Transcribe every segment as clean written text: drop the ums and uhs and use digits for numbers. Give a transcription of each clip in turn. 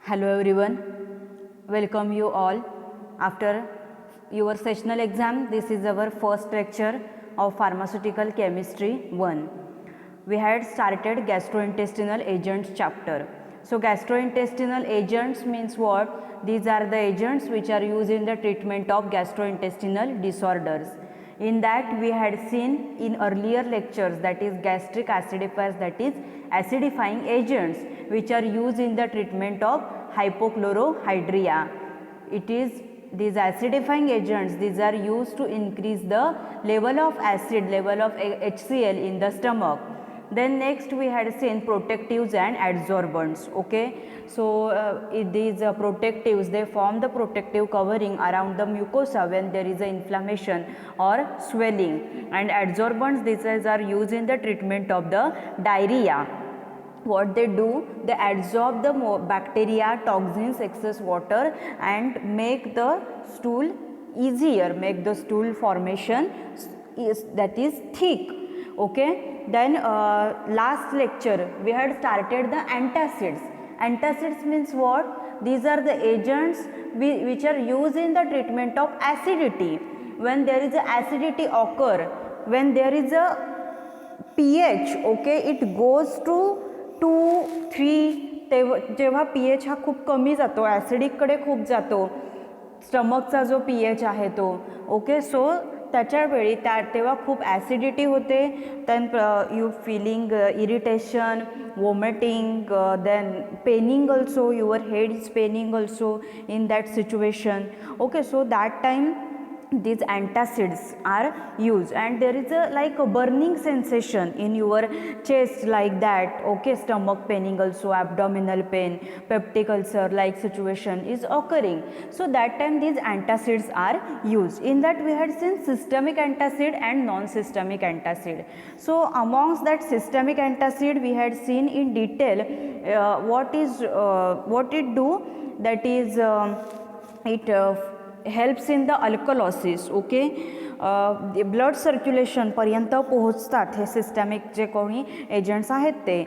Hello everyone, welcome you all. After your sessional exam, this is our first lecture of Pharmaceutical Chemistry 1. We had started gastrointestinal agents chapter. So gastrointestinal agents means what? These are the agents which are used in the treatment of gastrointestinal disorders. In that we had seen in earlier lectures, that is gastric acidifiers, that is acidifying agents which are used in the treatment of hypochlorhydria. It is these acidifying agents, these are used to increase the level of acid, level of HCl in the stomach. Then next we had seen protectives and adsorbents. Okay, so these protectives, they form the protective covering around the mucosa when there is a inflammation or swelling, and adsorbents, these are used in the treatment of the diarrhea. What they do, they absorb the bacteria, toxins, excess water, and make the stool easier, make the stool formation that is thick. Okay, then last lecture we had started the antacids. Antacids means what? These are the agents which are used in the treatment of acidity. When there is a acidity occur, when there is a pH, okay, it goes to 2-3, जेव्हा pH हा खूप कमी जातो, ॲसिडिककडे खूप जातो, स्टमकचा जो pH आहे तो, ओके, सो त्याच्यावेळी तेव्हा खूप ॲसिडिटी होते, then you feeling irritation, vomiting, then paining also, your head is paining also in that situation. Okay, so that time these antacids are used, and there is a burning sensation in your chest like that. Okay, stomach paining also, abdominal pain, peptic ulcer like situation is occurring. So that time these antacids are used. In that we had seen systemic antacid and non-systemic antacid. So amongst that systemic antacid we had seen in detail what it do, that is it helps in the alkalosis. Okay, blood circulation पर्यंत पोहोचतात हे systemic जे कोणी agents आहेत ते.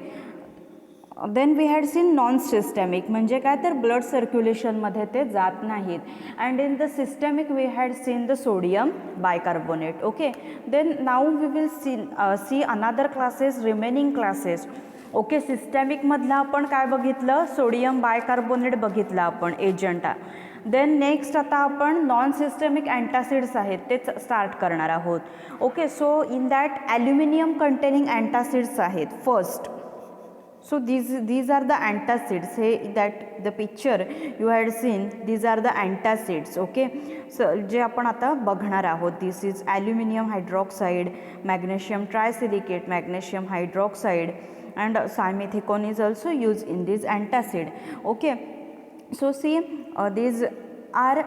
Then we had seen non systemic, म्हणजे काय तर ब्लड सर्क्युलेशनमध्ये ते जात नाहीत. And in the systemic we had seen the sodium bicarbonate. Okay, then now we will see another classes, remaining classes. Okay, सिस्टमिकमधलं आपण काय बघितलं? सोडियम बायकार्बोनेट बघितलं आपण एजंट. देन नेक्स्ट आता आपण नॉन सिस्टमिक अँटासिड्स आहेत ते स्टार्ट करणार आहोत. Okay, so in that aluminium containing antacids आहेत first. So these are the antacids. हे that the picture you had seen, these are the antacids. Okay, so जे आपण आता बघणार आहोत, this is aluminium hydroxide, magnesium trisilicate, magnesium hydroxide, and simethicone is also used in this antacid. Okay, so see these are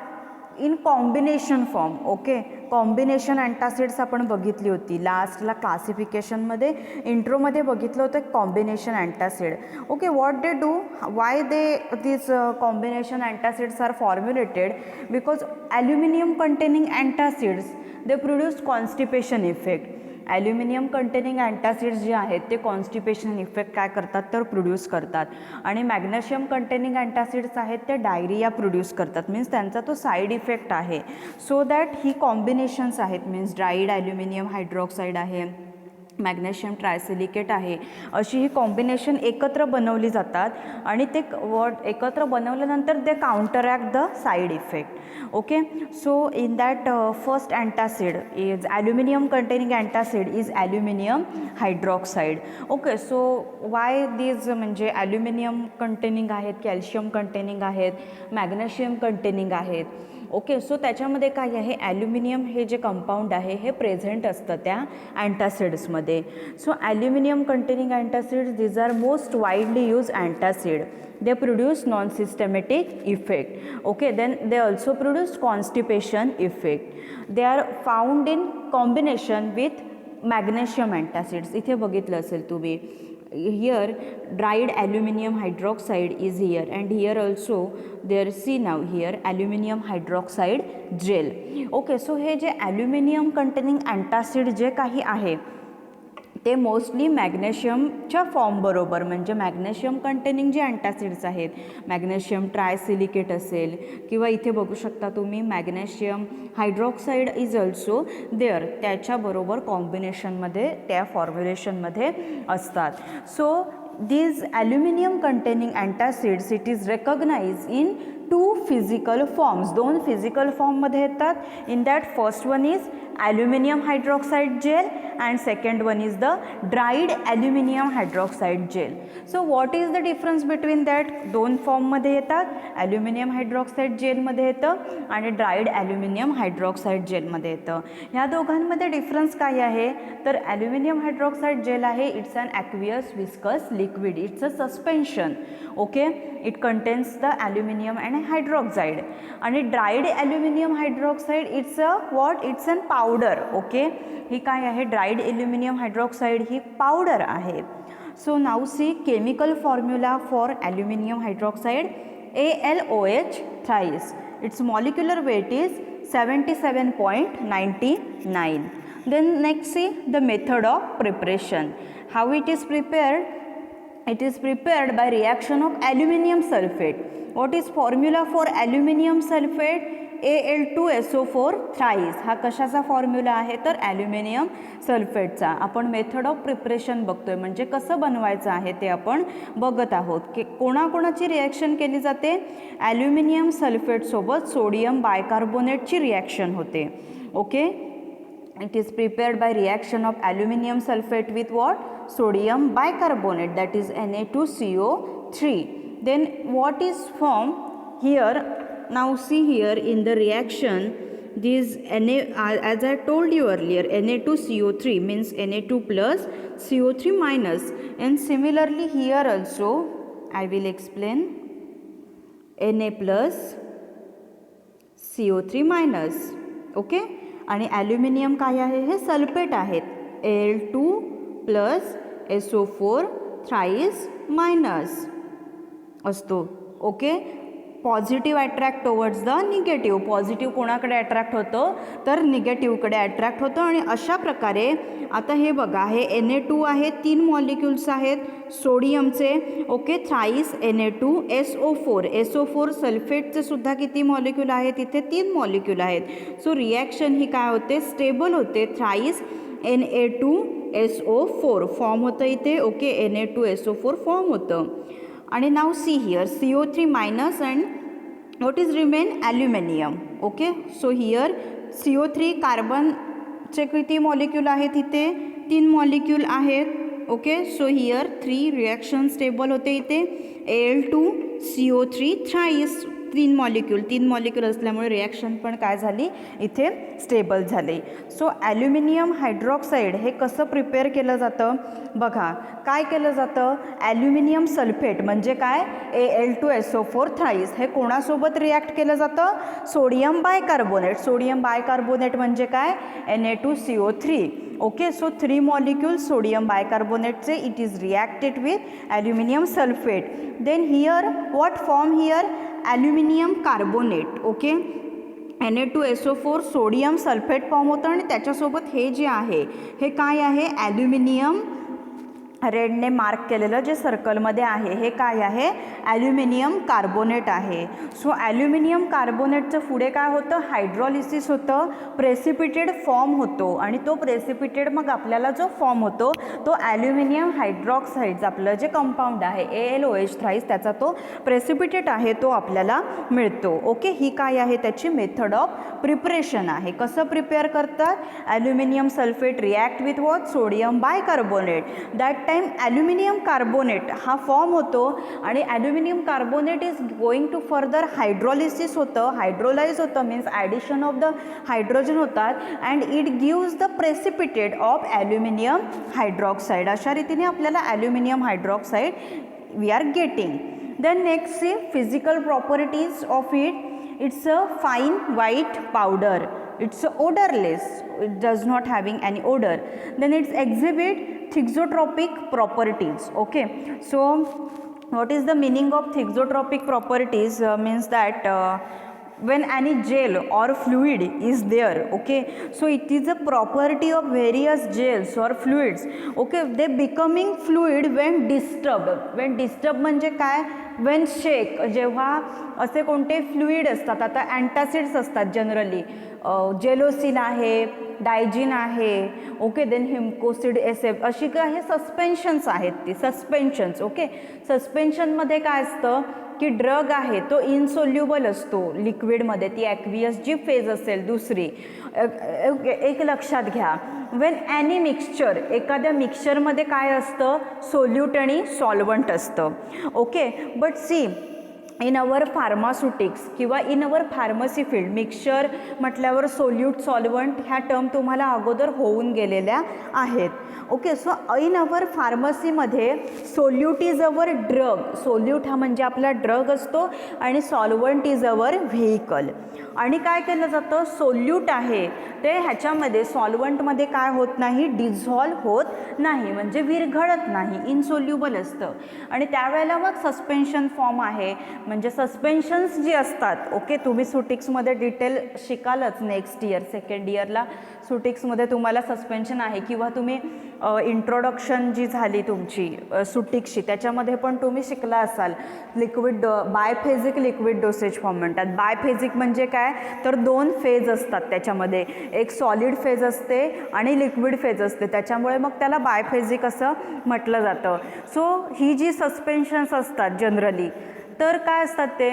in combination form. Okay, combination antacids आपण बघितली होती लास्टला क्लासिफिकेशनमध्ये, इंट्रोमध्ये बघितलं होतं combination antacid. Okay, what they do, why they this combination antacids are formulated, because aluminium containing antacids they produce constipation effect. Aluminium containing antacids जे आहेत ते कॉन्स्टिपेशन इफेक्ट काय करतात तर प्रोड्यूस करतात, आणि मॅग्नेशियम कंटेनिंग अँटासिड्स आहेत ते डायरिया प्रोड्यूस करतात, मीन्स त्यांचा तो साईड इफेक्ट आहे. सो दॅट ही कॉम्बिनेशन्स आहेत, मीन्स ड्राईड ॲल्युमिनियम हायड्रॉक्साईड आहे, मॅग्नेशियम ट्रायसिलिकेट आहे, अशी ही कॉम्बिनेशन एकत्र बनवली जातात, आणि ते एकत्र बनवल्यानंतर they counteract the side effect. Okay, so in that first antacid is aluminium containing antacid is aluminium hydroxide. Okay, so why these, म्हणजे ॲल्युमिनियम कंटेनिंग आहेत, कॅल्शियम कंटेनिंग आहेत, मॅग्नेशियम कंटेनिंग आहेत. ओके, सो त्याच्यामध्ये काय आहे, ॲल्युमिनियम हे जे compound आहे हे प्रेझेंट असतं त्या अँटासिड्समध्ये. So aluminium containing antacids, these are most widely use antacid. they produce non-systematic effect. Okay, then they also produce constipation effect. They are found in combination with magnesium antacids. इथे बघितलं असेल तुम्ही, here dried aluminum hydroxide is here, and here also there, see now here aluminum hydroxide gel. Okay, so हे जे aluminum containing antacid जे काही आहे ते मोस्टली मॅग्नेशियमच्या फॉर्मबरोबर, म्हणजे मॅग्नेशियम कंटेनिंग जे अँटासिड्स आहेत, मॅग्नेशियम ट्रायसिलिकेट असेल किंवा इथे बघू शकता तुम्ही magnesium hydroxide is also there, त्याच्याबरोबर कॉम्बिनेशनमध्ये त्या फॉर्म्युलेशनमध्ये असतात. So these aluminum containing antacids, it is recognized in two physical forms. दोन physical form मध्ये येतात. In that first one is aluminum hydroxide gel and second one is the dried aluminum hydroxide gel. So what is the difference between that? दोन form मध्ये येतात. aluminum hydroxide gel मध्ये येतं आणि dried aluminum hydroxide gel मध्ये येतं. ह्या दोघांमध्ये डिफरन्स काय आहे? तर aluminum hydroxide gel आहे, it's an aqueous viscous liquid, it's a suspension. Okay, it contains the aluminum and hydroxide. आणि dried aluminum hydroxide, it's a what? It's an powder. Okay, ही काय आहे? dried aluminum hydroxide ही powder आहे. So now see chemical formula for aluminum hydroxide, AlOH thrice. Its molecular weight is 77.99. Then next see the method of preparation. How it is prepared? It is prepared by reaction of aluminum sulfate. What is formula for aluminum sulfate? Al2SO4 thrice. हा कशाचा formula आहे? तर aluminium सल्फेटचा. आपण method of preparation बघतोय, म्हणजे कसं बनवायचं आहे ते आपण बघत आहोत की कोणाकोणाची रिॲक्शन केली जाते. ॲल्युमिनियम सल्फेटसोबत सोडियम बायकार्बोनेटची रिॲक्शन होते. Okay, it is prepared by reaction of aluminum sulfate with what? Sodium bicarbonate, that is Na2CO3. Then what is formed here? Now see here in the reaction, this as I told you earlier, Na2CO3 means Na2 plus CO3 minus, and similarly here also I will explain Na plus CO3 minus. Okay, आणि aluminium काय आहे? हे sulphate आहेत, Al2 plus SO4 thrice minus असतो. Okay, positive attract towards the negative. Positive कोणाकडे attract होतं? तर निगेटिव्हकडे attract होतं. आणि अशा प्रकारे आता हे बघा, हे Na2 आहे, 3 मॉलिक्युल्स आहेत सोडियमचे. ओके, थ्राईस Na2 SO4 सल्फेटचे सुद्धा किती मॉलिक्यूल आहेत? इथे 3 मॉलिक्यूल आहेत. सो रिॲक्शन ही काय होते? स्टेबल होते. थ्राईस Na2SO4 फॉर्म होतं इथे. ओके, Na2SO4 फॉर्म होतं. आणि now see here CO3 minus and what is remain? Aluminium. Okay, so here CO3 कार्बनचे किती मॉलिक्यूल आहेत? इथे 3 मॉलिक्यूल आहेत. Okay, so here 3 reaction stable होते इथे. Al2CO3 थ्राईस 3 मॉलिक्यूल असल्यामुळे रिॲक्शन पण काय झाली इथे? स्टेबल झाली. सो ॲल्युमिनियम हायड्रॉक्साईड हे कसं प्रिपेअर केलं जातं? बघा, काय केलं जातं? ॲल्युमिनियम सल्फेट म्हणजे काय? Al2SO4 थ्राईस हे कोणासोबत रिॲक्ट केलं जातं? Sodium bicarbonate. सोडियम बायकार्बोनेट म्हणजे काय? Na2CO3. Okay, so 3 molecule sodium बायकार्बोनेटचे, it is reacted with aluminium sulphate. Then here what form here? Aluminium carbonate. Okay, Na2SO4 sodium sulphate form होतं आणि त्याच्यासोबत हे जे आहे हे काय आहे? ॲल्युमिनियम रेडने मार्क केलेलं जे सर्कलमध्ये आहे हे काय आहे? ॲल्युमिनियम कार्बोनेट आहे. सो ॲल्युमिनियम कार्बोनेटचं पुढे काय होतं? हायड्रॉलिसिस होतं, प्रेसिपिटेड फॉर्म होतो. आणि तो प्रेसिपिटेड मग आपल्याला जो फॉर्म होतो तो ॲल्युमिनियम हायड्रॉक्साईड, आपलं जे कंपाऊंड आहे AlOH थ्राईस, त्याचा तो प्रेसिपिटेट आहे तो आपल्याला मिळतो. ओके, ही काय आहे? त्याची मेथड ऑफ प्रिपरेशन आहे. कसं प्रिपेअर करतात? Aluminium sulphate react with what? Sodium bicarbonate. That time aluminium carbonate हा फॉर्म होतो आणि aluminium carbonate is going to further hydrolysis होतं, हायड्रोलाइज होतं, means addition of the hydrogen होतात and it gives the precipitate of aluminium hydroxide. अशा रीतीने आपल्याला aluminium hydroxide we are getting. Then next see physical properties of it. It's a fine white powder. It's odorless, it does not having any odor. Then it's exhibit thixotropic properties. Okay, so what is the meaning of thixotropic properties? Means that when any gel or fluid is there. Okay, so it is a property of various gels or fluids. Okay, they becoming fluid when disturbed म्हणजे काय, when shake, जेव्हा असे कोणते fluid असतात, आता अँटासिड्स असतात generally, जेलोसिन आहे, डायजिन आहे, ओके, देन हिमकोसिड एसेप, अशी काही सस्पेन्शन्स आहेत ती सस्पेन्शन्स. ओके, सस्पेन्शनमध्ये काय असतं की ड्रग आहे तो इनसोल्युबल असतो लिक्विडमध्ये, ती ॲक्वियस जी फेज असेल दुसरी. एक लक्षात घ्या, वेन ॲनी मिक्सचर, एखाद्या मिक्सचरमध्ये काय असतं, सोल्यूट आणि सॉल्वंट असतं. Okay, but see in our pharmaceutics किंवा in our pharmacy field, mixture म्हटल्यावर सोल्यूट सॉल्वंट ह्या टर्म तुम्हाला अगोदर होऊन गेलेल्या आहेत. ओके, सो इन अवर फार्मसीमध्ये solute is our drug, solute हा म्हणजे आपला ड्रग असतो आणि सॉल्वंट इज अवर व्हेइकल. आणि काय केलं जातं, सोल्यूट आहे ते ह्याच्यामध्ये सॉल्वंटमध्ये काय होत नाही, डिझॉल्व होत नाही, म्हणजे विरघळत नाही, इनसोल्युबल असतं. आणि त्यावेळेला मग सस्पेन्शन फॉर्म आहे, म्हणजे सस्पेन्शन्स जी असतात. ओके, तुम्ही सुटिक्समध्ये डिटेल शिकालच नेक्स्ट इयर, सेकंड इयरला सुटिक्समध्ये तुम्हाला सस्पेन्शन आहे, किंवा तुम्ही इंट्रोडक्शन जी झाली तुमची सुटिक्सची त्याच्यामध्ये पण तुम्ही शिकला असाल. लिक्विड बायफेजिक लिक्विड डोसेज फॉर्म म्हणतात. बायफेजिक म्हणजे काय, तर दोन फेज असतात त्याच्यामध्ये, एक सॉलिड फेज असते आणि लिक्विड फेज असते, त्याच्यामुळे मग त्याला बायफेजिक असं म्हटलं जातं. सो ही जी सस्पेन्शन्स असतात जनरली, तर काय असतात ते,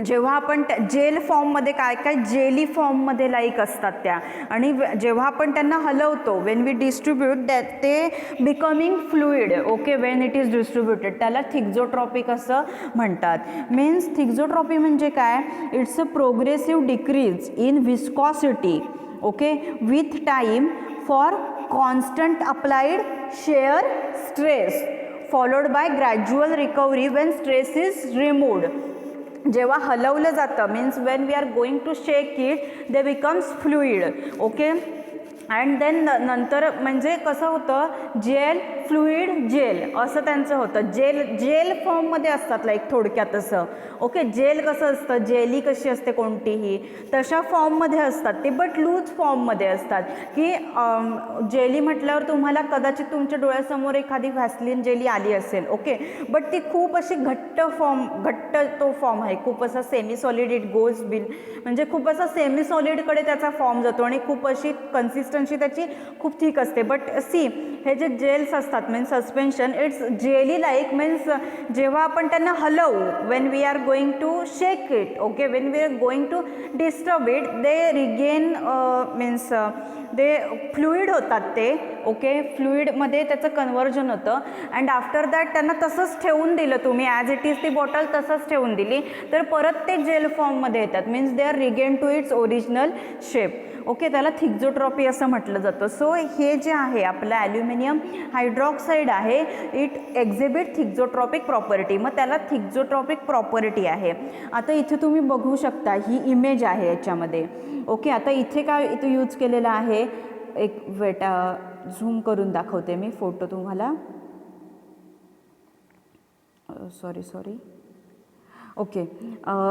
जेव्हा आपण जेल फॉर्ममध्ये काय काय जेली फॉर्ममध्ये लाईक असतात त्या, आणि जेव्हा आपण त्यांना हलवतो, वेन वी डिस्ट्रीब्यूट दॅट ते becoming fluid. Okay, when it is distributed, त्याला थिक्झोट्रॉपिक असं म्हणतात. मीन्स थिक्झोट्रॉपी म्हणजे काय, it's a progressive decrease in viscosity. Okay, with time for constant applied shear stress followed by gradual recovery when stress is removed. जेव्हा हलवलं जातं, means when we are going to shake it, they becomes fluid. Okay, and then नंतर म्हणजे कसं होतं, gel fluid gel असं त्यांचं होतं. जेल फॉर्ममध्ये असतात लाईक थोडक्यात असं. ओके, जेल कसं असतं, जेली कशी असते कोणतीही तशा फॉर्ममध्ये असतात ते, बट लूज फॉर्ममध्ये असतात. की जेली म्हटल्यावर तुम्हाला कदाचित तुमच्या डोळ्यासमोर एखादी व्हॅसलिन जेली आली असेल. ओके, बट ती खूप अशी घट्ट तो फॉर्म आहे, खूप असा semi solid, it goes bill, म्हणजे खूप असा सेमी सॉलिडकडे त्याचा फॉर्म जातो आणि खूप अशी कन्सिस्टन्सी त्याची खूप थिक असते. बट सी, हे जे जेल्स असतात means suspension, it's jelly like, means जेव्हा आपण त्यांना हलवू, when we are going to shake it, okay, when we are going to disturb it, they regain means they fluid होतात ते. ओके, फ्लुइडमध्ये त्याचं कन्व्हर्जन होतं. अँड आफ्टर दॅट त्यांना तसंच ठेवून दिलं तुम्ही, ॲज इट इज ती बॉटल तसंच ठेवून दिली, तर परत ते जेल फॉर्ममध्ये येतात. Means they are regain to its original shape. Okay, त्याला थिक्झोट्रॉपी असं म्हटलं जातं. सो हे जे आहे आपलं ॲल्युमिनियम हायड्रॉक्साईड आहे, इट एक्झिबिट थिक्झोट्रॉपिक प्रॉपर्टी, मग त्याला थिक्झोट्रॉपिक प्रॉपर्टी आहे. आता इथे तुम्ही बघू शकता, ही इमेज आहे याच्यामध्ये. ओके, आता इथे काय इथे यूज केलेला आहे, एक वेट झूम करून दाखवते मी फोटो तुम्हाला. सॉरी. ओके,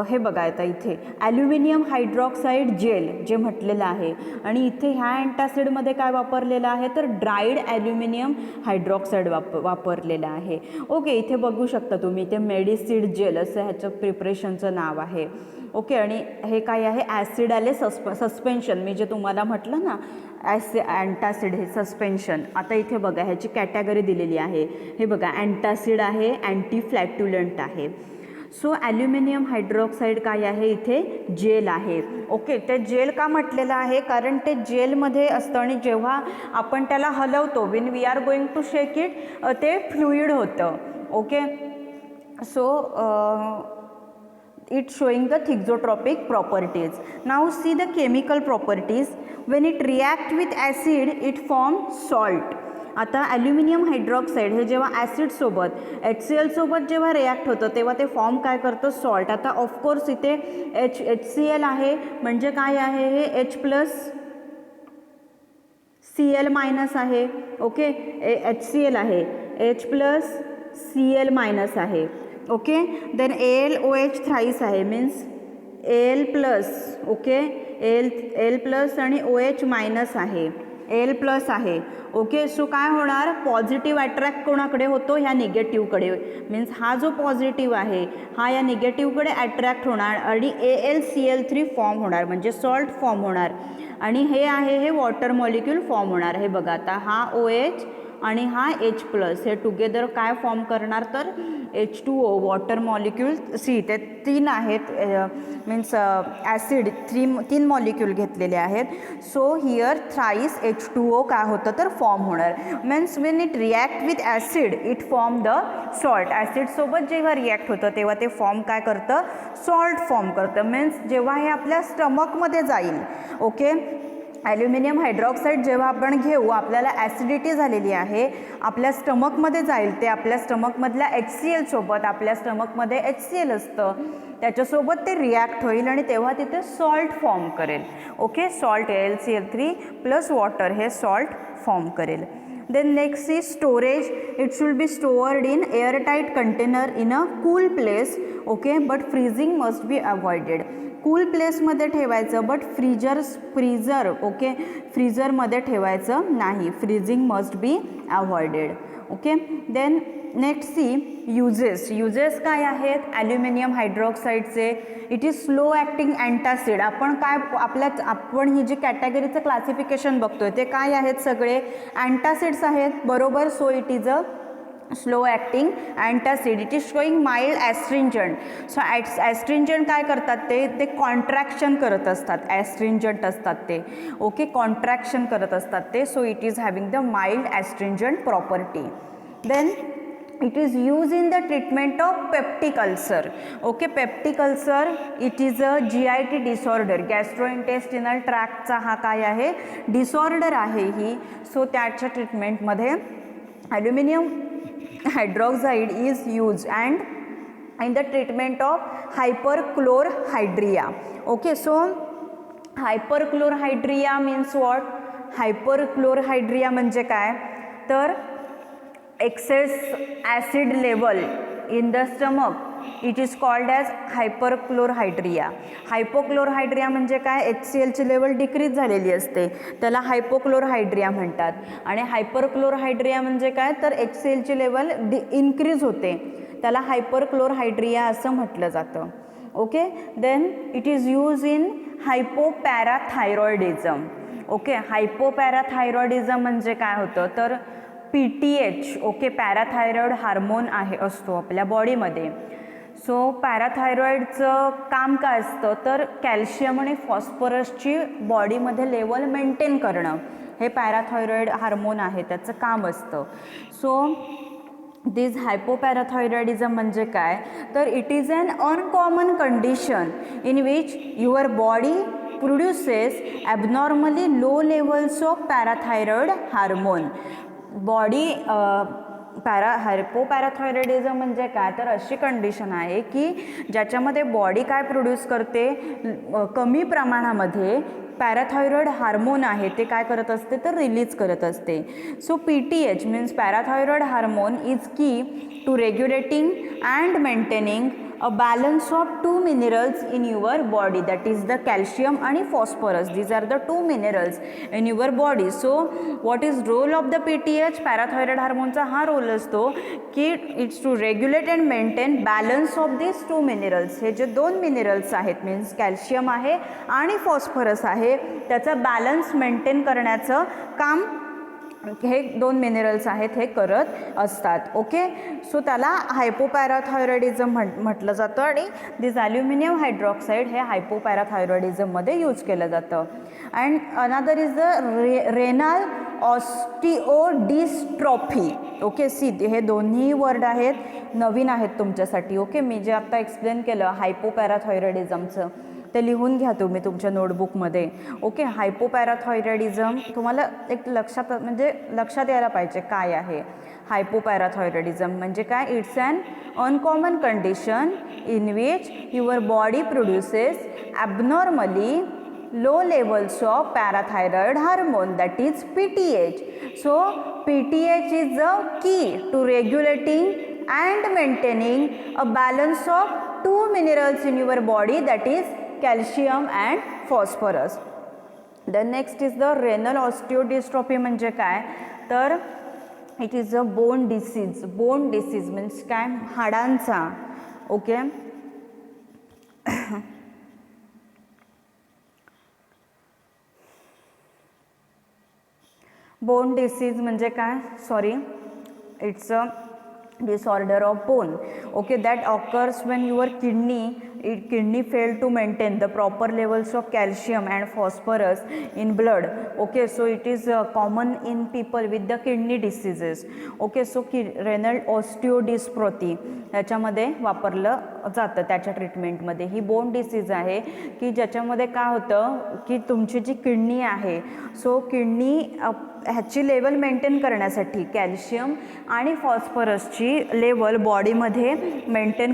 हे बघा आता इथे ॲल्युमिनियम हायड्रॉक्साईड जेल जे म्हटलेलं आहे, आणि इथे ह्या अँटासिडमध्ये काय वापरलेलं आहे, तर ड्राईड ॲल्युमिनियम हायड्रॉक्साईड वापरलेलं आहे. ओके, इथे बघू शकता तुम्ही, इथे मेडिसिड जेल असं ह्याचं प्रिपरेशनचं नाव आहे. ओके, आणि हे काय आहे, ॲसिड आले सस्पेन्शन, मी जे तुम्हाला म्हटलं ना अँटासिड हे सस्पेन्शन. आता इथे बघा ह्याची कॅटेगरी दिलेली आहे, हे बघा अँटासिड आहे, अँटी फ्लॅट्युलंट आहे. सो ॲल्युमिनियम हायड्रॉक्साईड काय आहे, इथे जेल आहे. ओके, ते जेल का म्हटलेलं आहे, कारण ते जेलमध्ये असतं आणि जेव्हा आपण त्याला हलवतो, when we are going to shake it, ते फ्लुइड होतं. Okay, so it showing the thixotropic properties. Now see the chemical properties. When it react with acid, it forms salt. आता ॲल्युमिनियम हायड्रॉक्साईड हे जेव्हा ॲसिडसोबत HCl सोबत जेव्हा react होतं तेव्हा ते फॉर्म काय करतं, सॉल्ट. आता ऑफकोर्स इथे HCl आहे, म्हणजे काय आहे, हे H+Cl- आहे. ओके, HCl आहे, H+Cl- आहे. ओके, देन AlOH थ्राईस आहे, means L plus, okay, L plus आणि OH मायनस आहे, एल प्लस आहे, ओके. सो काय होणार, पॉझिटिव्ह अट्रॅक्ट कोणाकडे होतो, ह्या निगेटिव्हकडे. मीन्स हा जो पॉझिटिव्ह आहे हा या निगेटिव्हकडे अट्रॅक्ट होणार आणि AlCl3 फॉर्म होणार, म्हणजे सॉल्ट फॉर्म होणार. आणि हे आहे हे वॉटर मॉलिक्यूल फॉर्म होणार. हे बघा आता हा OH आणि हा H प्लस हे टुगेदर काय फॉर्म करणार, तर H2O वॉटर मॉलिक्यूल. ते 3 आहेत, मीन्स ॲसिड 3 मॉलिक्यूल घेतलेले आहेत. सो हिअर थ्राईस H2O काय होतं तर फॉर्म होणार. Means when it react with acid it form the salt. ॲसिडसोबत जेव्हा रिॲक्ट होतं तेव्हा ते फॉर्म काय करतं, सॉल्ट फॉर्म करतं. मीन्स जेव्हा हे आपल्या स्टमकमध्ये जाईल, ओके, ॲल्युमिनियम हायड्रॉक्साईड जेव्हा आपण घेऊ, आपल्याला ॲसिडिटी झालेली आहे, आपल्या स्टमकमध्ये जाईल, ते आपल्या स्टमकमधल्या HCl सोबत, आपल्या स्टमकमध्ये HCl असतं त्याच्यासोबत ते रिॲक्ट होईल आणि तेव्हा तिथे सॉल्ट फॉर्म करेल, okay. Salt AlCl3 plus water हे सॉल्ट फॉर्म करेल. Then next is storage. It should be stored in airtight container in a cool place, okay, but freezing must be avoided. Cool प्लेसमध्ये ठेवायचं, but freezer, okay, फ्रीजरमध्ये ठेवायचं नाही. Freezing must be avoided, okay. Then next see uses काय आहेत aluminium हायड्रॉक्साईडचे. It is slow acting antacid. आपण आपण ही जी कॅटेगरीचं क्लासिफिकेशन बघतोय ते काय आहेत, सगळे अँटासिड्स आहेत, बरोबर. So it is a slow acting antacid. It is showing mild astringent. So astringent काय करतात, ते कॉन्ट्रॅक्शन करत असतात, ॲस्ट्रिंजंट असतात ते, ओके, कॉन्ट्रॅक्शन करत असतात ते. So it is having the mild astringent property. Then it is use in the treatment of peptic ulcer, okay. Peptic ulcer it is a GIT disorder, gastrointestinal ट्रॅक्टचा हा काय आहे, डिसऑर्डर आहे ही. सो त्याच्या ट्रीटमेंटमध्ये aluminium hydroxide is used and in the treatment of hyperchlorhydria, okay. So hyperchlorhydria means what, hyperchlorhydria म्हणजे काय, तर excess acid level in the stomach, it is called as hyperchlorhydria. Hypochlorhydria म्हणजे काय, HClची लेवल डिक्रीज झालेली असते, त्याला हायपोक्लोरहायड्रिया म्हणतात. आणि हायपरक्लोरहायड्रिया म्हणजे काय, तर HClची लेवल इन्क्रीज होते, त्याला हायपरक्लोरहायड्रिया असं म्हटलं जातं, okay. Then it is use in hypoparathyroidism, okay. Hypoparathyroidism म्हणजे काय होतं, तर PTH, ओके, पॅराथायरॉइड हार्मोन असतो आपल्या बॉडीमध्ये. सो पॅराथायरॉइडचं काम काय असतं, तर कॅल्शियम आणि फॉस्फरसची बॉडीमध्ये लेवल मेंटेन करणं, हे पॅराथायरॉइड हार्मोन आहे, त्याचं काम असतं. सो दिस हायपोपॅराथायरॉइडिझम म्हणजे काय, तर it is an uncommon condition in which your body produces abnormally low levels of parathyroid hormone. Body hypoparathyroidism म्हणजे काय, तर अशी कंडिशन आहे की ज्याच्यामध्ये बॉडी काय प्रोड्यूस करते, कमी प्रमाणामध्ये पॅराथायरॉइड हार्मोन आहे ते काय करत असते, तर रिलीज करत असते. So PTH means parathyroid hormone is key to regulating and maintaining a balance of two minerals in your body, that is the calcium and phosphorus. These are the two minerals in your body. So what is role of the PTH, parathyroid hormone चा हा role असतो की it's to regulate and maintain balance of this two minerals. हे जे दोन minerals आहेत means calcium आहे आणि फॉस्फरस आहे त्याचा बॅलन्स मेंटेन करण्याचं काम हे दोन मिनरल्स आहेत हे करत असतात, ओके. सो त्याला हायपोपॅराथायरॉइडिझम म्हटलं जातं आणि दिस ॲल्युमिनियम हायड्रॉक्साईड हे हायपोपॅराथायरॉइडिझममध्ये यूज केलं जातं. And another is the renal ऑस्टिओडिस्ट्रॉफी, okay. हे दोन्ही वर्ड आहेत, नवीन आहेत तुमच्यासाठी, ओके. मी जे आता एक्सप्लेन केलं हायपोपॅराथायरॉइडिझमचं ते लिहून घ्या तुम्ही तुमच्या नोटबुकमध्ये, ओके. हायपोपॅराथायरॉइडिझम तुम्हाला एक लक्षात यायला पाहिजे काय आहे हायपोपॅराथायरॉइडिझम म्हणजे काय. It's an uncommon condition in which your body produces abnormally low levels of parathyroid hormone, that is PTH. So PTH is the key to regulating and maintaining a balance of two minerals in your body, that is calcium and phosphorus. Then next is the renal osteodystrophy म्हणजे काय तर it is a bone disease. Bone disease means काय हाडांचा. Okay bone disease म्हणजे काय sorry it's a disorder of bone. Okay, that occurs when your kidney fail to maintain the proper levels of calcium and phosphorus in blood. Okay, so it is common in people with the kidney diseases. Okay, so renal osteodystrophy याच्यामध्ये वापरलं जातं त्याच्या ट्रीटमेंटमध्ये. ही bone disease आहे की ज्याच्यामध्ये काय होतं की तुमची जी किडनी आहे सो किडनी ह्याची लेवल मेंटेन करण्यासाठी कॅल्शियम आणि फॉस्फरसची लेवल बॉडीमध्ये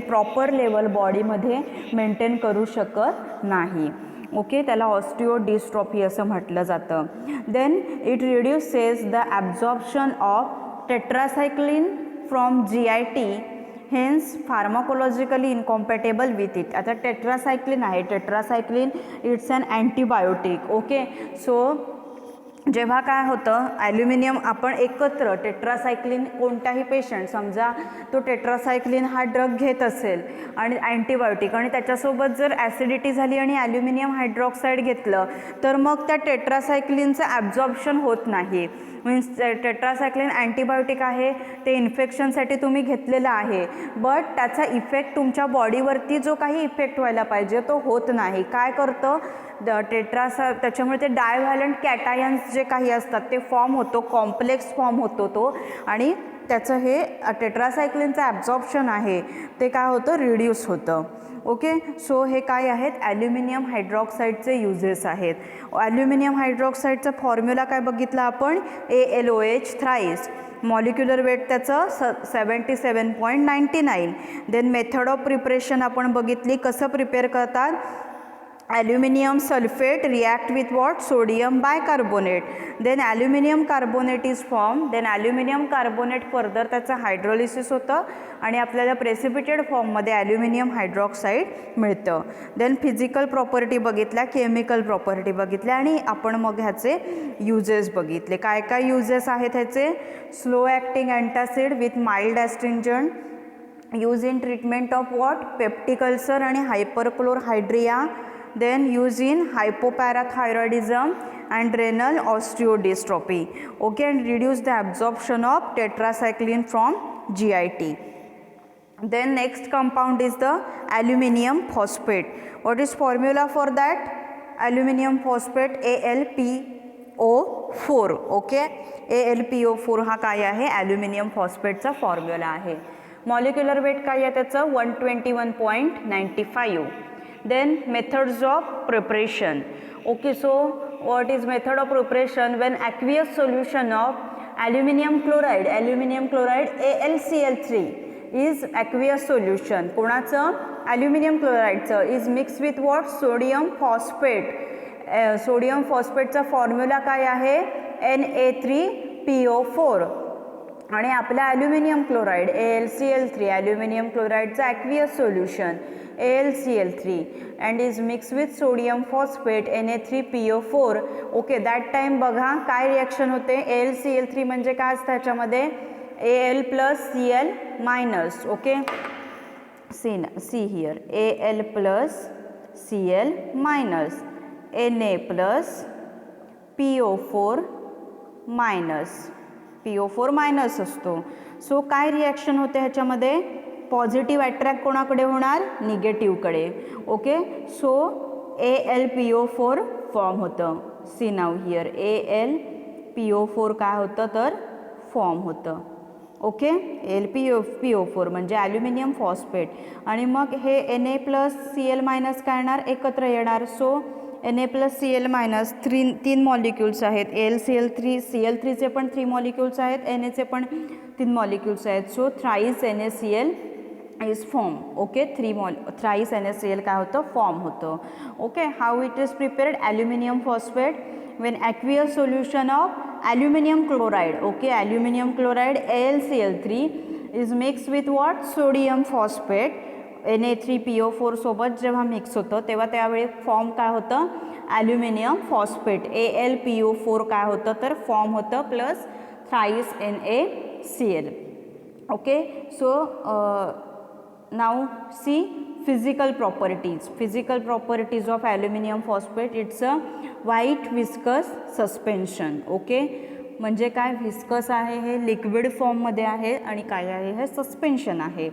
प्रॉपर लेवल बॉडीमध्ये मेंटेन करू शकत नाही. ओके, त्याला ऑस्टिओडिस्ट्रॉफी असं म्हटलं जातं. Then it reduces the absorption of tetracycline from GIT, hence pharmacologically incompatible with it. आता टेट्रासायक्लिन आहे, tetracycline it's an antibiotic. Okay, so जेव्हा काय होतं ॲल्युमिनियम आपण एकत्र टेट्रासायक्लिन कोणताही पेशंट समजा तो टेट्रासायक्लिन हा ड्रग घेत असेल आणि अँटीबायोटिक आणि त्याच्यासोबत जर ॲसिडिटी झाली आणि ॲल्युमिनियम हायड्रॉक्साईड घेतलं तर मग त्या टेट्रासायक्लिनचं ॲब्झॉर्प्शन होत नाही. मीन्स टेट्रासायक्लिन अँटीबायोटिक आहे ते इन्फेक्शनसाठी तुम्ही घेतलेलं आहे बट त्याचा इफेक्ट तुमच्या बॉडीवरती जो काही इफेक्ट व्हायला पाहिजे तो होत नाही. काय करतं त्याच्यामुळे ते डायव्हॅलंट कॅटायन्स जे काही असतात ते फॉर्म होतो, कॉम्प्लेक्स फॉर्म होतो तो आणि त्याचं हे टेट्रासायक्लिनचं ॲब्झॉर्प्शन आहे ते काय होतं रिड्यूस होतं. ओके, सो हे काय आहेत ॲल्युमिनियम हायड्रॉक्साईडचे युजेस आहेत. ॲल्युमिनियम हायड्रॉक्साईडचा फॉर्म्युला काय बघितला आपण ALOH थ्राईस. मॉलिक्युलर वेट त्याचं 77.99. देन मेथड ऑफ प्रिपरेशन आपण बघितली कसं प्रिपेअर करतात. Aluminium sulfate react with what? Sodium bicarbonate. Then aluminium carbonate is formed. Then aluminium carbonate further त्याचं हायड्रोलिसिस होतं आणि आपल्याला प्रेसिपिटेड फॉर्ममध्ये ॲल्युमिनियम हायड्रॉक्साईड मिळतं. देन फिजिकल प्रॉपर्टी बघितल्या, केमिकल प्रॉपर्टी बघितल्या आणि आपण मग ह्याचे युजेस बघितले. काय काय युजेस आहेत ह्याचे. Slow acting antacid with mild astringent, use in treatment of what peptic ulcer आणि hyperchlorhydria. Then use in hypoparathyroidism and renal osteodystrophy. Okay, and reduce the absorption of tetracycline from GIT. Then next compound is the aluminium phosphate. What is formula for that? Aluminium phosphate AlPO4. Okay, AlPO4 हा काय आहे aluminium फॉस्फेटचा formula आहे. Molecular weight काय आहे त्याचं 121.95. Then methods of preparation. Okay, so what is method of preparation? When aqueous solution of aluminium chloride AlCl3 is aqueous solution. कोणाचं aluminium chlorideचं is mixed with what? Sodium phosphate. Sodium फॉस्फेटचा formula काय आहे Na3PO4 आणि आपला aluminium chloride AlCl3 aluminium क्लोराईडचं aqueous solution AlCl3 and is mix with sodium phosphate Na3PO4. Okay, that time बघा काय रिॲक्शन होते. AlCl3 म्हणजे काय असतं ह्याच्यामध्ये Al plus Cl minus. Okay, see here Al plus Cl minus Na plus PO4 minus. PO4 minus असतो. So काय reaction होते ह्याच्यामध्ये पॉझिटिव्ह अट्रॅक्ट कोणाकडे होणार निगेटिव्हकडे. ओके, सो AlPO4 फॉर्म होतं. सी नाव हिअर AlPO4 काय होतं तर फॉर्म होतं. ओके, AlPO4 म्हणजे ॲल्युमिनियम फॉस्फेट आणि मग हे Na प्लस Cl मायनस काय येणार एकत्र येणार. So Na plus Cl minus तीन मॉलिक्युल्स आहेत. AlCl3 Cl3चे पण 3 मॉलिक्युल्स आहेत, Naचे पण 3 मॉलिक्युल्स आहेत. So thrice NaCl is form. Okay, thrice NaCl काय होतं फॉर्म होतं. Okay, how it is prepared aluminium phosphate when aqueous solution of aluminum chloride. Okay, aluminum chloride AlCl3 is mixed with what? Sodium phosphate Na3PO4 सोबत जेव्हा mix होतं तेव्हा त्यावेळी form काय होतं, ॲल्युमिनियम फॉस्फेट. AlPO4 काय होतं तर फॉर्म होतं plus thrice NaCl. Okay, so now see physical properties of aluminum phosphate. It's a white viscous suspension. Okay, म्हणजे काय, व्हिस्कस आहे हे लिक्विड फॉर्ममध्ये आहे आणि काय आहे हे सस्पेन्शन आहे.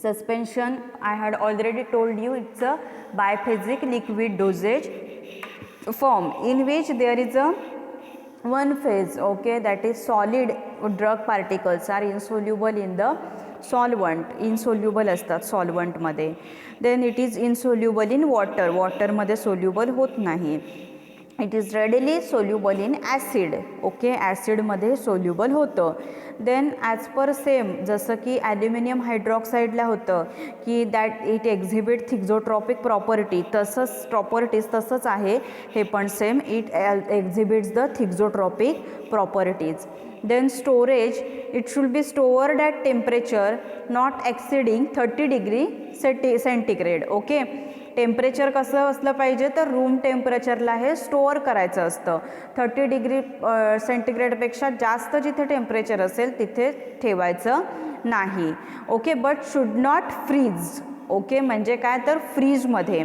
Suspension I had already told you it's a biphasic liquid dosage form in which there is a one phase, okay, that is solid drug particles are insoluble in the solvent, insoluble असतात सॉल्वंटमध्ये. Then it is insoluble in water, वॉटरमध्ये soluble होत नाही. It is readily soluble in acid, okay, ॲसिडमध्ये soluble होतं. Then as per same जसं की aluminium हायड्रॉक्साईडला होतं की that it exhibit thixotropic property, तसंच आहे हे पण same, it exhibits the thixotropic properties. Then storage, it should be stored at temperature not exceeding 30 degree centigrade. Okay, temperature कसं असलं पाहिजे तर रूम टेम्परेचरला हे स्टोअर करायचं असतं. 30 डिग्री सेंटीग्रेडपेक्षा जास्त जिथे टेम्परेचर असेल तिथे ठेवायचं नाही. Okay, but should not freeze. Okay, म्हणजे काय तर फ्रीजमध्ये,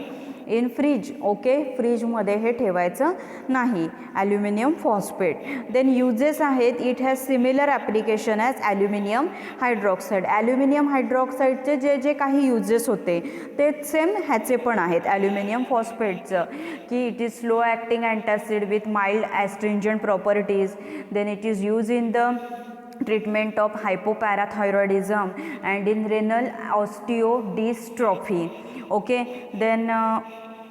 इन फ्रीज, ओके, फ्रीजमध्ये हे ठेवायचं नाही ॲल्युमिनियम फॉस्फेट. देन युजेस आहेत, it has similar application as aluminium hydroxide. Aluminium हायड्रॉक्साईडचे जे जे काही युजेस होते ते सेम ह्याचे पण आहेत ॲल्युमिनियम फॉस्फेटचं, की it is slow acting antacid with mild astringent properties. Then it is use in the treatment of hypoparathyroidism and in renal osteodystrophy. Okay, then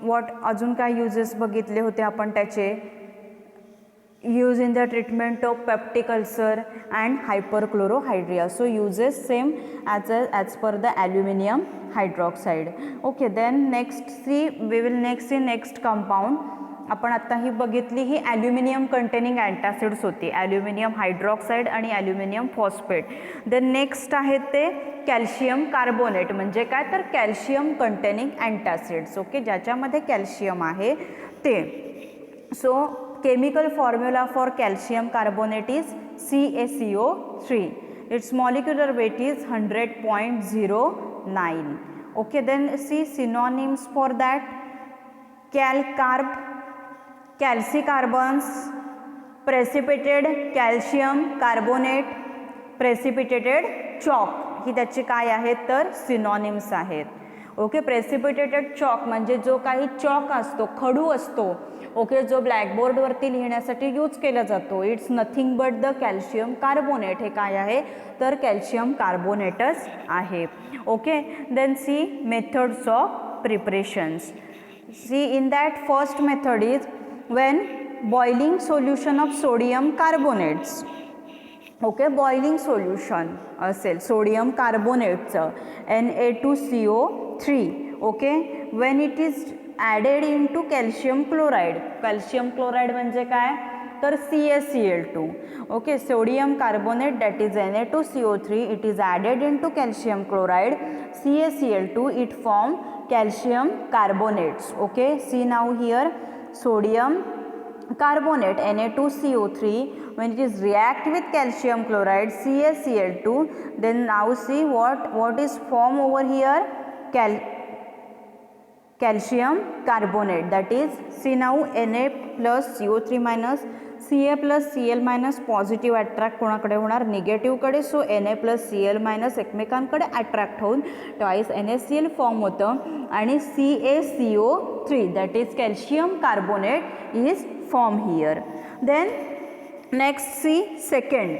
what अजून काय युजेस बघितले होते आपण त्याचे, use in the treatment of peptic ulcer and hyperchlorohydria. So uses same as per the aluminium hydroxide. Okay, then next see we will next see next compound. आपण आत्ता ही बघितली ही ॲल्युमिनियम कंटेनिंग अँटासिड्स होती, ॲल्युमिनियम हायड्रॉक्साईड आणि aluminium phosphate. Then next आहेत ते calcium carbonate, म्हणजे काय तर कॅल्शियम कंटेनिंग अँटासिड्स. ओके, ज्याच्यामध्ये कॅल्शियम आहे ते. So chemical formula for calcium carbonate is CaCO3. It's molecular weight is 100.09. Okay, then see synonyms for that, calcarb, calcicarbons, precipitated calcium carbonate, precipitated chalk, ही त्याची काय आहेत तर सिनॉनिम्स आहेत. Okay, precipitated chalk म्हणजे जो काही चॉक असतो, खडू असतो, ओके, जो ब्लॅकबोर्डवरती लिहिण्यासाठी यूज केला जातो, it's nothing but the calcium carbonate. हे काय आहे तर कॅल्शियम कार्बोनेटच आहे. Okay, then see methods of preparations. See, in that first method is when boiling solution of sodium carbonates. Okay, boiling solution असेल sodium कार्बोनेटचं Na2CO3. okay, when it is added into calcium chloride, calcium chloride म्हणजे काय तर CaCl2. okay, sodium carbonate that is Na2CO3, it is added into calcium chloride CaCl2, it form calcium carbonates. okay, see now here sodium carbonate Na2CO3, when it is react with calcium chloride CaCl2, then now see what is form over here, calcium carbonate, that is see now Na plus CO3 minus Ca plus Cl minus positive attract कोणाकडे होणार निगेटिव्हकडे. So Na plus Cl minus एकमेकांकडे attract होऊन twice NaCl form होतं आणि CaCO3 that is calcium carbonate is form here. Then next see second,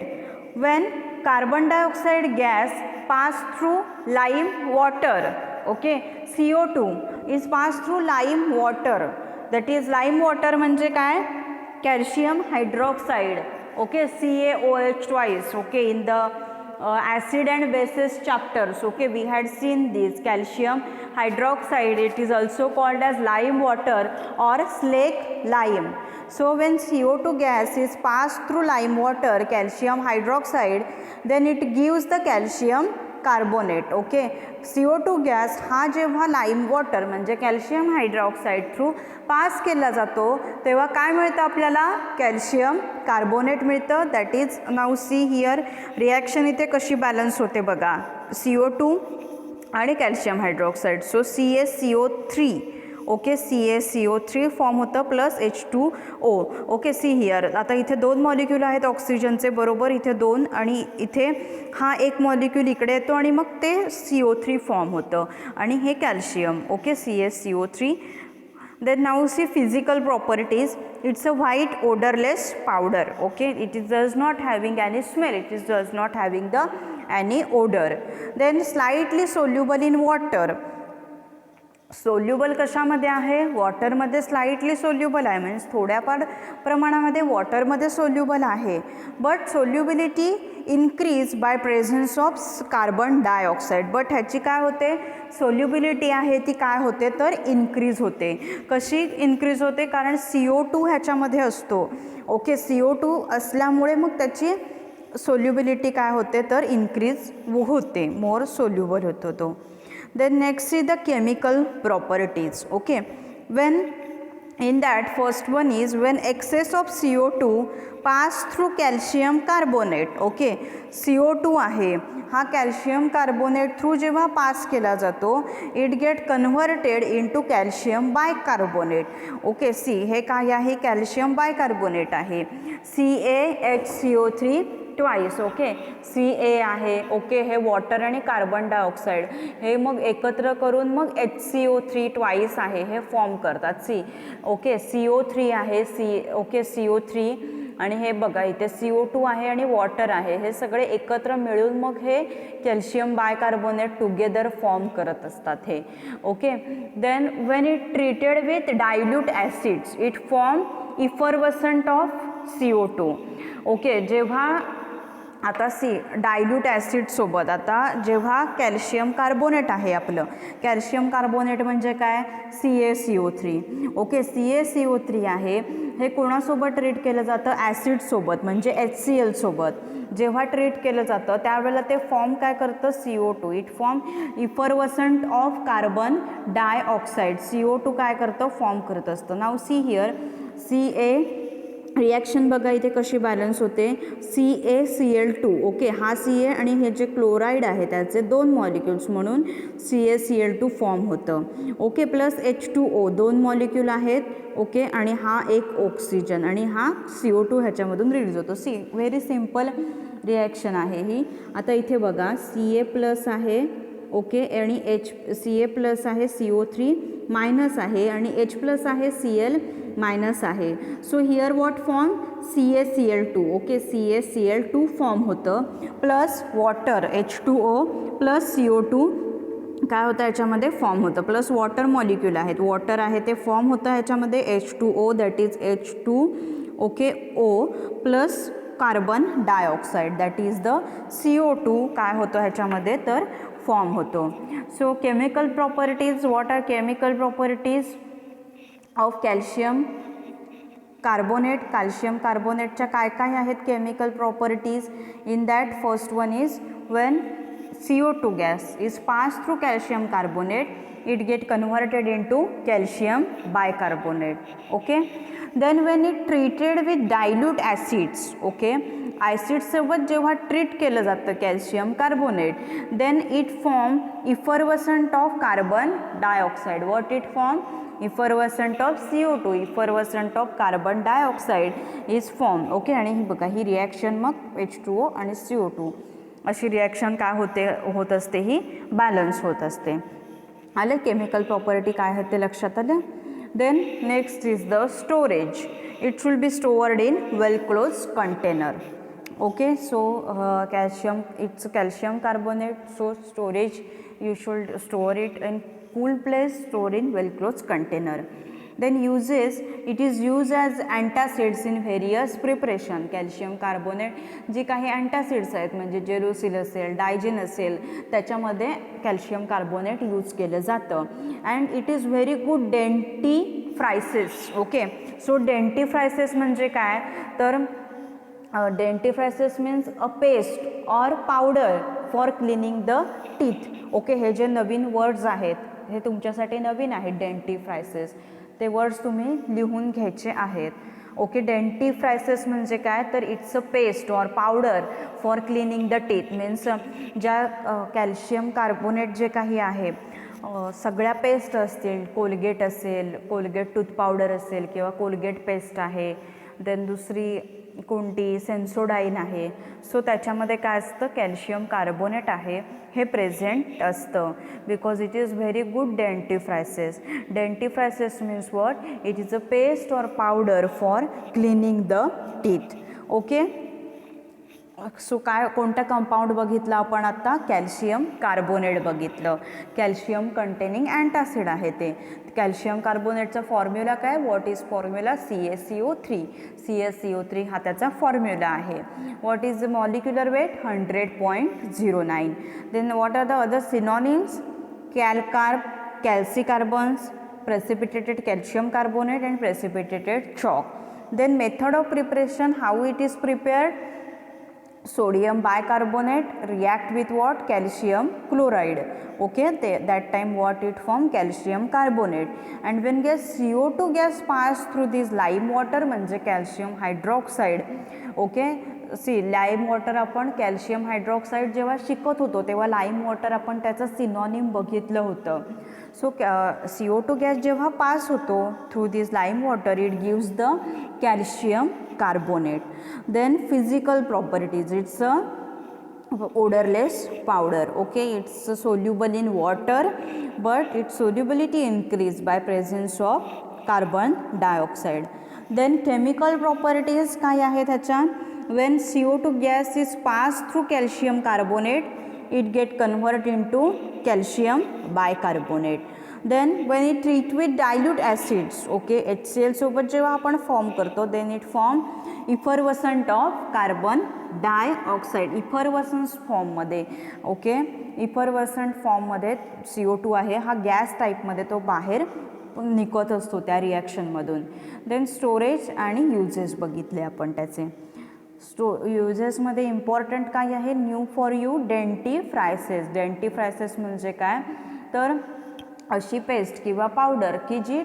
when carbon dioxide gas pass through lime water. Okay, CO2 is pass through lime water, that is lime water म्हणजे काय calcium hydroxide. okay, CaOH twice. okay, in the acid and bases chapters, okay, we had seen this calcium hydroxide, it is also called as lime water or slake lime. So when CO2 gas is passed through lime water, calcium hydroxide, then it gives the calcium carbonate. Okay, CO2 gas हा जेव्हा lime water म्हणजे calcium hydroxide through pass केला जातो तेव्हा काय मिळतं आपल्याला, calcium carbonate मिळतं. That is now see here reaction इथे कशी बॅलन्स होते बघा, CO2 आणि calcium hydroxide. So CaCO3. Okay, CaCO3 form होतं plus H2O. Okay, see here आता इथे 2 मॉलिक्यूल आहेत ऑक्सिजनचे, बरोबर, इथे 2 आणि इथे हा एक मॉलिक्यूल इकडे येतो आणि मग ते CO3 फॉर्म होतं आणि हे calcium. Okay, CaCO3. Then now see physical properties. It's a white odorless powder. Okay, it is does not having any smell. It is does not having the any odor. Then slightly soluble in water. Soluble कशामध्ये आहे, वॉटरमध्ये slightly soluble आहे, म्हणजे थोड्या प्रमाणामध्ये वॉटरमध्ये soluble आहे. But solubility increase by presence of carbon dioxide. But ह्याची काय होते, सोल्युबिलिटी आहे ती काय होते तर इन्क्रीज होते. कशी इन्क्रीज होते, कारण CO2 ह्याच्यामध्ये असतो. ओके, CO2 असल्यामुळे मग त्याची सोल्युबिलिटी काय होते तर इन्क्रीज होते, मोर सोल्युबल होतो तो. Then next see the chemical properties. Okay, when in that first one is when excess of CO2 pass through calcium carbonate. Okay, CO2 आहे हा कॅल्शियम कार्बोनेट थ्रू जेव्हा पास केला जातो it get converted into calcium bicarbonate. Okay, see हे काय आहे, calcium bicarbonate आहे. CaHCO3 twice. Okay, Ca आहे. ओके, हे वॉटर आणि कार्बन डायऑक्साईड हे मग एकत्र करून मग HCO3 ट्वाईस आहे हे फॉर्म करतात. सी. ओके, CO3 आहे. ओके, CO3 आणि हे बघा इथे CO2 आहे आणि वॉटर आहे, हे सगळे एकत्र मिळून मग हे कॅल्शियम बायकार्बोनेट टुगेदर फॉर्म करत असतात हे. Okay, then when it treated with dilute acids it form effervescent of CO2. Okay, जेव्हा आता सी डायल्यूट ॲसिडसोबत आता जेव्हा कॅल्शियम कार्बोनेट आहे आपलं, कॅल्शियम कार्बोनेट म्हणजे काय, CaCO3. ओके, CaCO3 आहे हे कोणासोबत ट्रीट केलं जातं, ॲसिडसोबत म्हणजे HCl सोबत. जेव्हा ट्रीट केलं जातं त्यावेळेला ते फॉर्म काय करतं, CO2. It form effervescent of carbon dioxide. CO2 काय करतं, फॉर्म करत असतं. Now see here Ca reaction बघा इथे कशी बॅलन्स होते, CaCl2. ओके, हा Ca आणि हे जे क्लोराईड आहे त्याचे 2 मॉलिक्युल्स म्हणून CaCl2 फॉर्म होतं. ओके, प्लस H2O 2 मॉलिक्यूल आहेत. ओके, आणि हा एक ऑक्सिजन आणि हा CO2 ह्याच्यामधून रिलीज होतो. सी व्हेरी सिम्पल रिॲक्शन आहे ही. आता इथे बघा Ca प्लस आहे. ओके, आणि Ca प्लस आहे, CO3 मायनस आहे आणि H प्लस आहे, Cl मायनस आहे. So here what form, CaCl2. Okay, CaCl2 form होतं plus water H2O plus CO2 काय होतं याच्यामध्ये फॉर्म होतं, प्लस वॉटर मॉलिक्यूल आहेत, वॉटर आहे ते फॉर्म होतं ह्याच्यामध्ये H2O that is H2. Okay, O plus carbon dioxide that is the CO2 काय होतं ह्याच्यामध्ये तर फॉर्म होतो. So chemical properties, what are chemical properties of calcium carbonate. Calcium कार्बोनेटच्या काय काय आहेत chemical properties, in that first one is when CO2 gas is passed through calcium carbonate it get converted into calcium bicarbonate. Okay, then when it treated with dilute acids, okay, acid सोबत जेव्हा treat केलं जातं calcium carbonate then it form effervescent of carbon dioxide. What it form, effervescent of CO2, effervescent of carbon dioxide is form. Okay, आणि ही बघा ही reaction मग H2O आणि CO2 अशी रिॲक्शन काय होत असते, ही बॅलन्स होत असते. आलं केमिकल प्रॉपर्टी काय आहे ते लक्षात आलं. Then next is the storage. It will be stored in well close container. Okay, so calcium, it's calcium carbonate, so storage you should store it in cool place, store in well closed container. Then uses, it is used as antacids in various preparation. calcium carbonate जी काही antacids आहेत म्हणजे जेरोसिल असेल, डायजिन असेल त्याच्यामध्ये calcium carbonate use केलं जातं. and it is very good dentifrices. okay, so dentifrices म्हणजे काय तर dentifrices means a paste or powder for cleaning the teeth. Okay, हे जे नवीन वर्ड्स आहेत हे तुमच्यासाठी नवीन आहेत डेंटिफ्रायसिस, ते वर्ड्स तुम्ही लिहून घ्यायचे आहेत. ओके, डेंटिफ्रायसिस म्हणजे काय तर इट्स अ पेस्ट और powder for cleaning the teeth. Means ज्या कॅल्शियम कार्बोनेट जे काही आहे सगळ्या पेस्ट असतील, कोलगेट असेल, कोलगेट टूथ पावडर असेल किंवा कोलगेट पेस्ट आहे, देन दुसरी कोणती सेन्सोडाईन आहे. सो त्याच्यामध्ये काय असतं, कॅल्शियम कार्बोनेट आहे हे प्रेझेंट असतं. Because it is very good dentifrices. Dentifrices means what, it is a paste और powder for cleaning the teeth. Okay, so काय कोणतं कंपाऊंड बघितलं आपण आता, कॅल्शियम कार्बोनेट बघितलं. कॅल्शियम कंटेनिंग अँटासिड आहे ते. कॅल्शियम कार्बोनेटचा फॉर्म्युला काय, what is formula, CaCO3. CaCO3 हा त्याचा फॉर्म्युला आहे. What is the molecular weight, 100.09. Then what are the other synonyms, Calcarb, Calcicarbons, precipitated calcium carbonate and precipitated chalk. Then method of preparation, how it is prepared, sodium bicarbonate react with what, calcium chloride. Okay, that time what it form, calcium carbonate. And when gas CO2 gas pass through this lime water म्हणजे calcium hydroxide. Okay, see lime water आपण calcium hydroxide जेव्हा शिकत होतो तेव्हा lime water आपण त्याचं synonym बघितलं होतं. सो CO2 गॅस जेव्हा पास होतो through this lime water, it gives the calcium carbonate. Then physical properties, it's a odorless powder. Okay, it's soluble in water but its solubility increased by presence of carbon dioxide. Then chemical properties काय आहे त्याच्या, when CO2 gas is passed through calcium carbonate, it get convert into calcium bicarbonate. Then when it treat with dilute acids, okay, HCl सोबत जेव्हा आपण form करतो, then it form effervescent of carbon dioxide. इफरवसन्स फॉर्ममध्ये. Okay, इफरवसंट फॉर्ममध्ये CO2 आहे हा gas टाईपमध्ये तो बाहेर निघत असतो त्या रिॲक्शनमधून. देन स्टोरेज आणि युजेस बघितले आपण त्याचे. युजेसमध्ये इम्पॉर्टंट काय आहे, न्यू फॉर यू डेंटिफ्रायसिस. डेंटिफ्रायसिस म्हणजे काय तर अशी पेस्ट किंवा पावडर की जी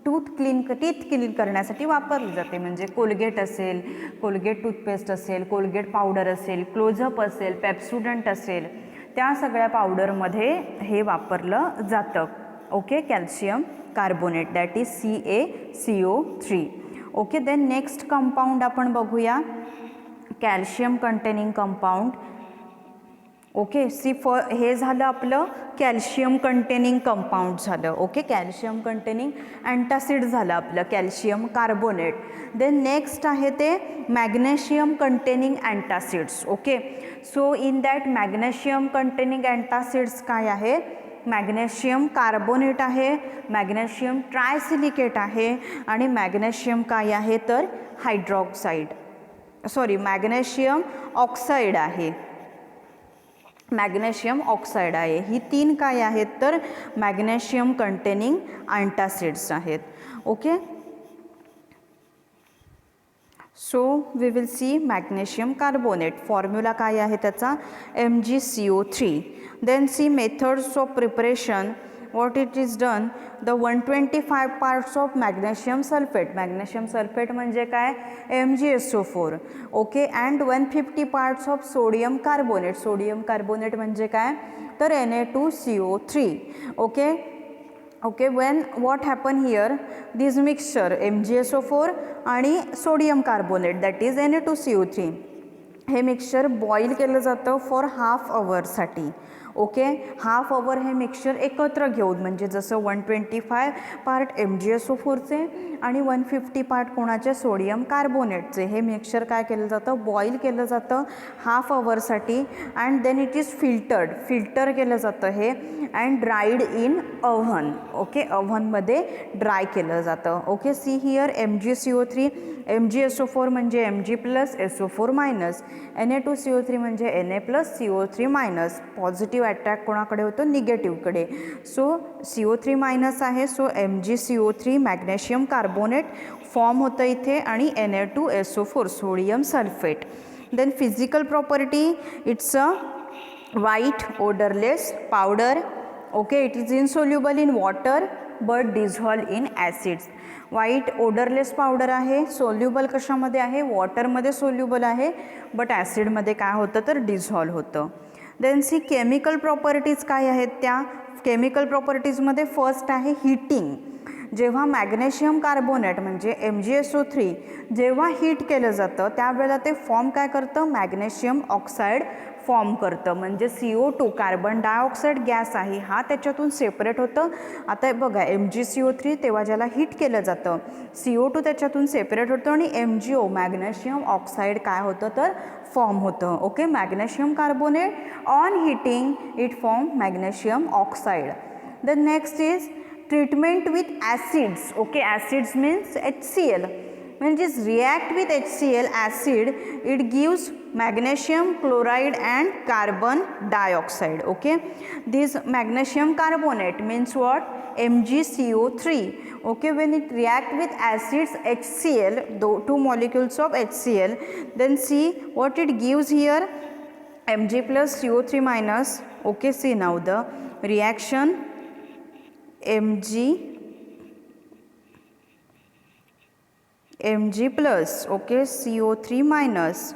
टीथ क्लीन करण्यासाठी वापरली जाते. म्हणजे कोलगेट असेल, कोलगेट टूथपेस्ट असेल, कोलगेट पावडर असेल, क्लोजअप असेल, पेप्सोडंट असेल, त्या सगळ्या पावडरमध्ये हे वापरलं जातं. Okay, calcium carbonate that is CaCO3. Okay, then next compound आपण बघूया, कॅल्शियम कंटेनिंग कंपाऊंड. ओके, हे झालं आपलं कॅल्शियम कंटेनिंग कंपाऊंड झालं. ओके, कॅल्शियम कंटेनिंग अँटासिड झालं आपलं कॅल्शियम कार्बोनेट. देन नेक्स्ट आहे ते magnesium containing antacids. Okay, so in that magnesium containing antacids काय आहे, मॅग्नेशियम कार्बोनेट आहे, मॅग्नेशियम ट्रायसिलिकेट आहे आणि मॅग्नेशियम काय आहे तर मॅग्नेशियम ऑक्साईड आहे. मॅग्नेशियम ऑक्साईड आहे. ही तीन काय आहेत तर मॅग्नेशियम कंटेनिंग अँटासिड्स आहेत. Okay, so we will see magnesium carbonate. Formula काय आहे त्याचा, MgCO3. Then see methods of preparation. what it is done, the 125 parts of magnesium sulfate. magnesium sulfate म्हणजे काय, MgSO4. Okay, and 150 parts of sodium carbonate. sodium carbonate म्हणजे काय तर Na2CO3. Okay, okay, when what happen here, this mixture MgSO4 आणि sodium carbonate that is Na2CO3 हे mixture boil केलं जातं for half आवरसाठी. ओके, हाफ आवर हे mixture एकत्र घेऊन, म्हणजे जसं 125 पार्ट MgSO4चे आणि 150 पार्ट कोणाचे सोडियम कार्बोनेटचे, हे मिक्सचर काय केलं जातं, बॉईल केलं जातं हाफ आवरसाठी. And then it is filter केलं जातं हे, and dried in oven. Okay, ओव्हनमध्ये ड्राय केलं जातं. Okay, see here MgCO3, MgSO4 म्हणजे Mg plus SO4 minus, Na2CO3 म्हणजे Na plus CO3 minus. Positive attract कोणाकडे होतो, निगेटिव्हकडे. सो CO3 मायनस आहे, so MgCO3 magnesium carbonate form होतं इथे आणि Na2SO4 sodium sulphate. Then physical property, it's a white odorless powder. Okay, it is insoluble in water but dissolve in acids. White odourless powder आहे, soluble कशामध्ये आहे, वॉटरमध्ये soluble आहे, but ॲसिडमध्ये काय होतं तर डिझॉल्व होतं. देन सी केमिकल प्रॉपर्टीज काय आहेत, त्या केमिकल प्रॉपर्टीजमध्ये फर्स्ट आहे हीटिंग. जेव्हा मॅग्नेशियम कार्बोनेट म्हणजे MgSO3 जेव्हा हीट केलं जातं त्यावेळेला ते फॉर्म काय करतं, मॅग्नेशियम ऑक्साईड फॉर्म करतं. म्हणजे CO2 कार्बन डायऑक्साईड गॅस आहे हा त्याच्यातून सेपरेट होतं. आता बघा MgCO3 तेव्हा ज्याला हीट केलं जातं, CO2 त्याच्यातून सेपरेट होतं आणि MgO मॅग्नेशियम ऑक्साईड काय होतं तर फॉर्म होतं. Okay, magnesium carbonate on heating it form magnesium oxide. The next is treatment with acids. Okay, acids means HCl. When it is react with HCl acid, it gives magnesium chloride and carbon dioxide. Okay, this magnesium carbonate means what, MgCO3. Okay, when it react with acids HCl, two molecules of HCl, then see what it gives here, Mg plus CO3 minus. Okay, see now the reaction Mg plus, okay, CO3 minus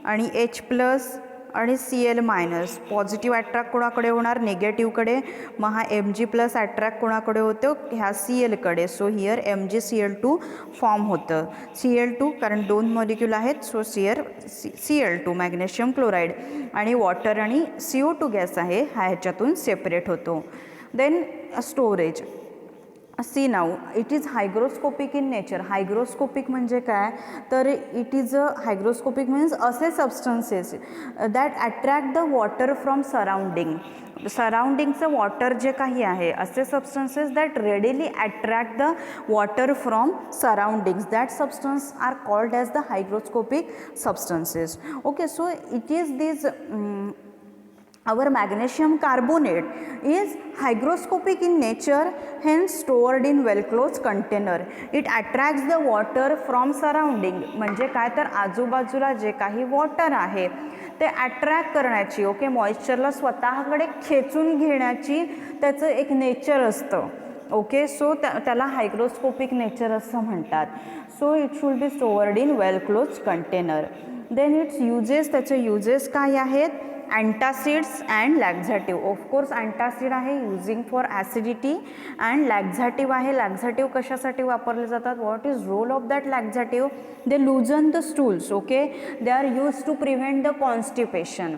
आणि H plus आणि Cl minus. Positive attract कोणाकडे होणार, निगेटिव्हकडे. मग हा Mg plus attract कोणाकडे होतो, ह्या Clकडे. So here MgCl2 form होतं. Cl2 कारण दोन मॉलिक्यूल आहेत, सो Cl2 मॅग्नेशियम क्लोराईड आणि वॉटर आणि CO2 गॅस आहे हा ह्याच्यातून सेपरेट होतो. Then storage. See now it is hygroscopic in nature. Hygroscopic म्हणजे काय तर इट इज हायग्रोस्कोपिक मीन्स असे substances that attract the water from surrounding. सराउंडिंगचं वॉटर जे काही आहे असे substances that readily attract the water from surroundings, that substance are called as the hygroscopic substances. Okay, so it is this our magnesium carbonate is hygroscopic in nature, hence stored in well closed container. It attracts the water from surrounding. म्हणजे काय तर आजूबाजूला जे काही water आहे ते attract करण्याची, okay, मॉइश्चरला स्वतःकडे खेचून घेण्याची त्याचं एक नेचर असतं. ओके, सो त्याला हायग्रोस्कोपिक नेचर असं म्हणतात. So it should be stored in well close container. Then it's uses, त्याचे युजेस काय आहेत, antacids and laxative. Of course antacid आहे using for acidity and laxative आहे. लॅक्झॅटिव्ह कशासाठी वापरले जातात, what is role of that laxative, they loosen the stools. Okay, they are use to prevent the constipation.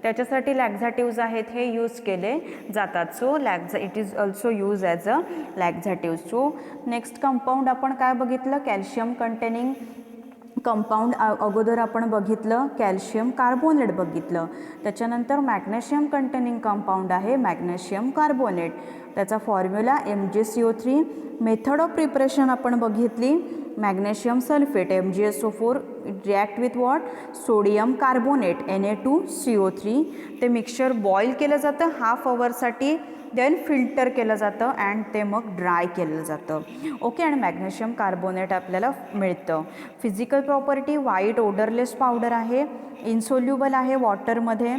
त्याच्यासाठी laxatives आहेत हे यूज केले जातात. So it is also use as a laxative. So next compound आपण काय बघितलं, calcium containing compound अगोदर आपण बघितलं, कॅल्शियम कार्बोनेट बघितलं. त्याच्यानंतर मॅग्नेशियम कंटेनिंग कंपाऊंड आहे मॅग्नेशियम कार्बोनेट. त्याचा formula MgCO3. Method of preparation आपण बघितली, magnesium sulphate MgSO4 react with what, sodium carbonate Na2CO3. ते मिक्सचर बॉईल केलं जातं हाफ आवरसाठी, देन फिल्टर केलं जातं अँड ते मग ड्राय केलं जातं. ओके, आणि मॅग्नेशियम कार्बोनेट आपल्याला मिळतं. Physical property, white odourless powder आहे, इन्सोल्युबल आहे वॉटरमध्ये.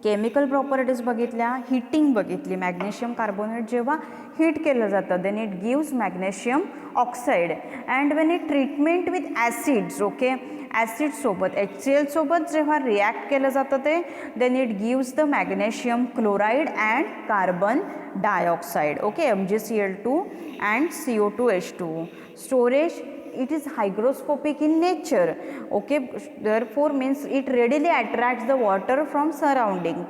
केमिकल प्रॉपर्टीज बघितल्या, हीटिंग बघितली. मॅग्नेशियम कार्बोनेट जेव्हा हीट केलं जातं then it gives magnesium oxide. And when it treatment with acids, okay, ॲसिडसोबत HCl सोबत जेव्हा रिॲक्ट केलं जातं ते then it gives the magnesium chloride and carbon dioxide. Okay, MgCl2 and CO2H2. Storage, it is hygroscopic in nature. Okay, therefore means it readily attracts the water from surrounding.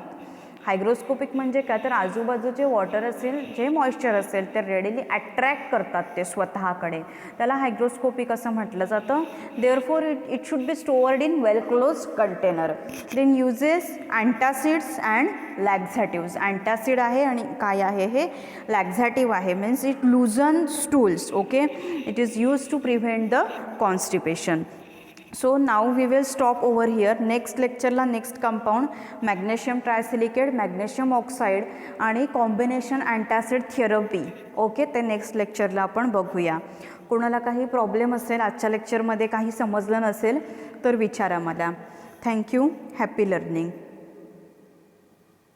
Hygroscopic म्हणजे काय तर आजूबाजूचे water असेल, जे moisture असेल ते readily attract करतात ते स्वतःकडे, त्याला हायग्रोस्कोपिक असं म्हटलं जातं. Therefore it should be stored in well close container. Then uses antacids and laxatives. Antacid आहे आणि काय आहे हे लॅक्झॅटिव्ह आहे, means it loosen stools. Okay, it is use to prevent the constipation. So now we will stop over here. Next लेक्चरला next compound magnesium trisilicate, magnesium oxide आणि combination antacid therapy. Okay, ते next लेक्चरला आपण बघूया. कोणाला काही problem असेल, आजच्या लेक्चरमध्ये काही समजलं नसेल तर विचारा मला. थँक्यू. Happy learning.